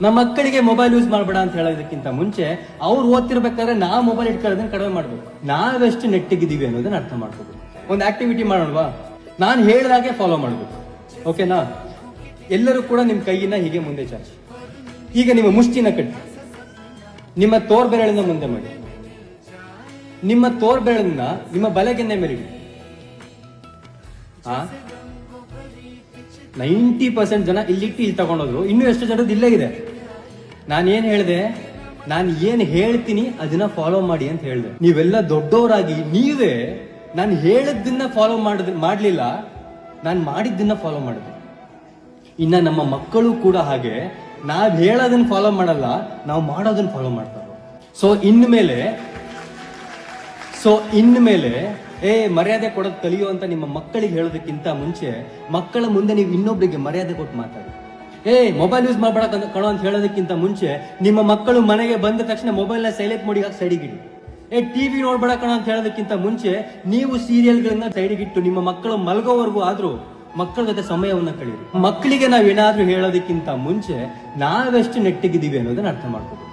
ನಮ್ಮ ಮಕ್ಕಳಿಗೆ mobile use ಮಾಡಬೇಡ ಅಂತ ಹೇಳೋದಕ್ಕಿಂತ ಮುಂಚೆ ಅವ್ರು ಓದ್ತಿರ್ಬೇಕಾದ್ರೆ ನಾವು ಮೊಬೈಲ್ ಇಟ್ಕೊಳ್ಳೋದನ್ನ ಕಡಿಮೆ ಮಾಡ್ಬೇಕು. ನಾವೆಷ್ಟು ನೆಟ್ಟಿಗಿದ್ದೀವಿ ಅನ್ನೋದನ್ನ ಅರ್ಥ ಮಾಡ್ಕೋಬೇಕು. ಒಂದು ಆಕ್ಟಿವಿಟಿ ಮಾಡೋಣವಾ? ನಾನು ಹೇಳಿದಾಗೆ ಫಾಲೋ ಮಾಡಬೇಕು. ಓಕೆನಾ? ಎಲ್ಲರೂ ಕೂಡ ನಿಮ್ಮ ಕೈಯಿನ ಹೀಗೆ ಮುಂದೆ ಚಾಚಿ, ಈಗ ನಿಮ್ಮ ಮುಷ್ಟಿನ ಕಟ್ಟಿ, ನಿಮ್ಮ ತೋರ್ಬೆರಳಿನ ಮುಂದೆ ಮಾಡಿ, ನಿಮ್ಮ ತೋರ್ಬೆರಳನ್ನ ನಿಮ್ಮ ಬಲಗೆನ್ನೆ ಮೇಲೆ ಇಡಿ. 90% ಜನ ಇಲ್ಲಿಟ್ಟು ಇಲ್ಲಿ ತಗೊಂಡೋದ್ರು. ಇನ್ನೂ ಎಷ್ಟು ಜನದ್ದು ಇಲ್ಲೇ ಇದೆ. ನಾನೇನ್ ಹೇಳಿದೆ? ನಾನು ಏನ್ ಹೇಳ್ತೀನಿ ಅದನ್ನ ಫಾಲೋ ಮಾಡಿ ಅಂತ ಹೇಳಿದೆ. ನೀವೆಲ್ಲ ದೊಡ್ಡವರಾಗಿ ನೀವೇ ನಾನು ಹೇಳಿದ್ದನ್ನ ಫಾಲೋ ಮಾಡ್ಲಿಲ್ಲ, ನಾನು ಮಾಡಿದ್ದನ್ನ ಫಾಲೋ ಮಾಡಿದೆ. ಇನ್ನ ನಮ್ಮ ಮಕ್ಕಳು ಕೂಡ ಹಾಗೆ ನಾವ್ ಹೇಳೋದನ್ನ ಫಾಲೋ ಮಾಡಲ್ಲ, ನಾವು ಮಾಡೋದನ್ನ ಫಾಲೋ ಮಾಡ್ತಾರೆ. ಸೊ ಇನ್ಮೇಲೆ ಮರ್ಯಾದೆ ಕೊಡೋದು ಕಲಿಯೋ ಅಂತ ನಿಮ್ಮ ಮಕ್ಕಳಿಗೆ ಹೇಳೋದಕ್ಕಿಂತ ಮುಂಚೆ ಮಕ್ಕಳ ಮುಂದೆ ನೀವು ಇನ್ನೊಬ್ರಿಗೆ ಮರ್ಯಾದೆ ಕೊಟ್ಟು ಮಾತಾಡಿ. ಮೊಬೈಲ್ ಯೂಸ್ ಮಾಡಬೇಡ ಕಣೋ ಅಂತ ಹೇಳೋದಕ್ಕಿಂತ ಮುಂಚೆ ನಿಮ್ಮ ಮಕ್ಕಳು ಮನೆಗೆ ಬಂದ ತಕ್ಷಣ ಮೊಬೈಲ್ನ ಸೈಲೆಂಟ್ ಮೋಡಿಗೆ ಹಾಕಿ ಸೈಡಿಗಿಡಿ. ಟಿವಿ ನೋಡ್ಬೇಡ ಕಣೋ ಅಂತ ಹೇಳೋದಕ್ಕಿಂತ ಮುಂಚೆ ನೀವು ಸೀರಿಯಲ್ಗಳನ್ನ ಸೈಡಿಗಿಟ್ಟು ನಿಮ್ಮ ಮಕ್ಕಳು ಮಲಗೋವರೆಗೂ ಆದ್ರೂ ಮಕ್ಕಳ ಜೊತೆ ಸಮಯವನ್ನ ಕಳೀರಿ. ಮಕ್ಕಳಿಗೆ ನಾವೇನಾದ್ರೂ ಹೇಳೋದಕ್ಕಿಂತ ಮುಂಚೆ ನಾವೆಷ್ಟು ನೆಟ್ಟಿಗಿದ್ದೀವಿ ಅನ್ನೋದನ್ನ ಅರ್ಥ ಮಾಡ್ಕೋಬೇಕು.